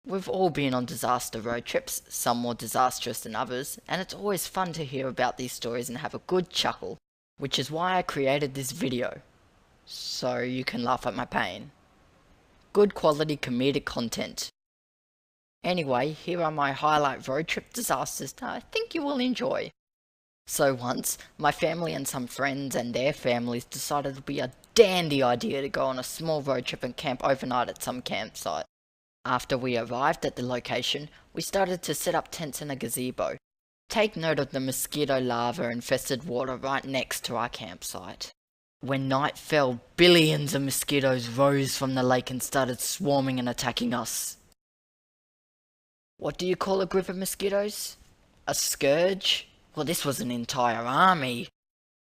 We've all been on disaster road trips, some more disastrous than others, and it's always fun to hear about these stories and have a good chuckle, which is why I created this video, so you can laugh at my pain. Good quality comedic content. Anyway, here are my highlight road trip disasters that I think you will enjoy. So once, my family and some friends and their families decided it would be a dandy idea to go on a small road trip and camp overnight at some campsite. After we arrived at the location, we started to set up tents in a gazebo. Take note of the mosquito larva infested water right next to our campsite. When night fell, billions of mosquitoes rose from the lake and started swarming and attacking us. What do you call a group of mosquitoes? A scourge? Well, this was an entire army.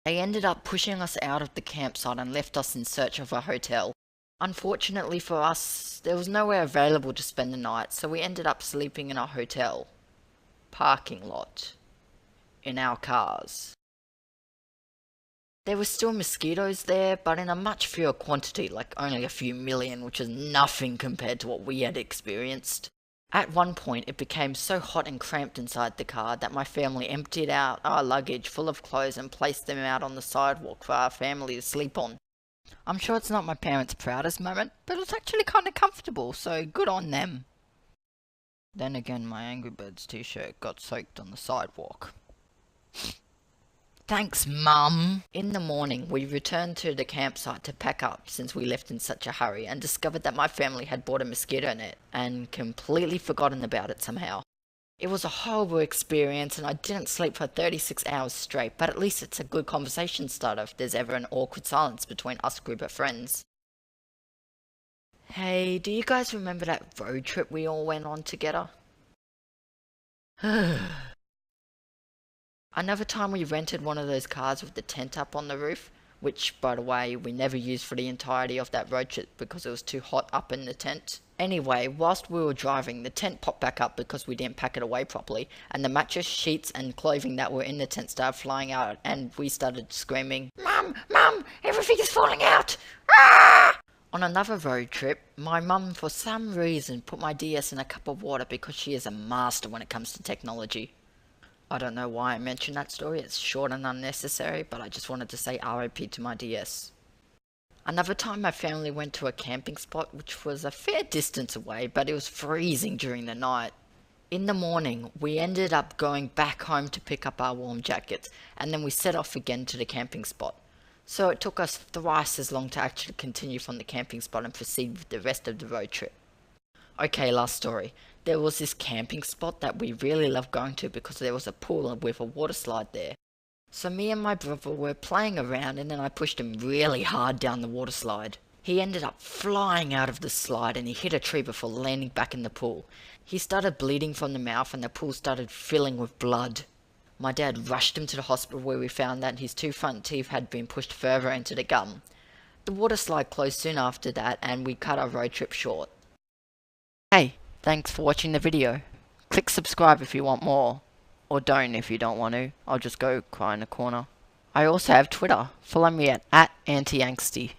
They ended up pushing us out of the campsite and left us in search of a hotel. Unfortunately for us, there was nowhere available to spend the night, so we ended up sleeping in a hotel parking lot in our cars. There were still mosquitoes there, but in a much fewer quantity, like only a few million, which is nothing compared to what we had experienced. At one point, it became so hot and cramped inside the car that my family emptied out our luggage full of clothes and placed them out on the sidewalk for our family to sleep on. I'm sure it's not my parents' proudest moment, but it was actually kind of comfortable, so good on them. Then again, my Angry Birds t-shirt got soaked on the sidewalk. Thanks, Mum! In the morning, we returned to the campsite to pack up since we left in such a hurry and discovered that my family had bought a mosquito net and completely forgotten about it somehow. It was a horrible experience and I didn't sleep for 36 hours straight, but at least it's a good conversation starter if there's ever an awkward silence between us group of friends. Hey, do you guys remember that road trip we all went on together? Another time we rented one of those cars with the tent up on the roof, which, by the way, we never used for the entirety of that road trip because it was too hot up in the tent. Anyway, whilst we were driving, the tent popped back up because we didn't pack it away properly, and the mattress, sheets, and clothing that were in the tent started flying out, and we started screaming, "Mum! Mum! Everything is falling out! Ah!" On another road trip, my mum for some reason put my DS in a cup of water because she is a master when it comes to technology. I don't know why I mentioned that story, it's short and unnecessary, but I just wanted to say RIP to my DS. Another time my family went to a camping spot which was a fair distance away, but it was freezing during the night. In the morning, we ended up going back home to pick up our warm jackets, and then we set off again to the camping spot. So it took us thrice as long to actually continue from the camping spot and proceed with the rest of the road trip. Okay, last story. There was this camping spot that we really loved going to because there was a pool with a water slide there. So me and my brother were playing around and then I pushed him really hard down the water slide. He ended up flying out of the slide and he hit a tree before landing back in the pool. He started bleeding from the mouth and the pool started filling with blood. My dad rushed him to the hospital where we found that his two front teeth had been pushed further into the gum. The water slide closed soon after that and we cut our road trip short. Hey, thanks for watching the video. Click subscribe if you want more. Or don't if you don't want to. I'll just go cry in a corner. I also have Twitter. Follow me at @AntiAngsty.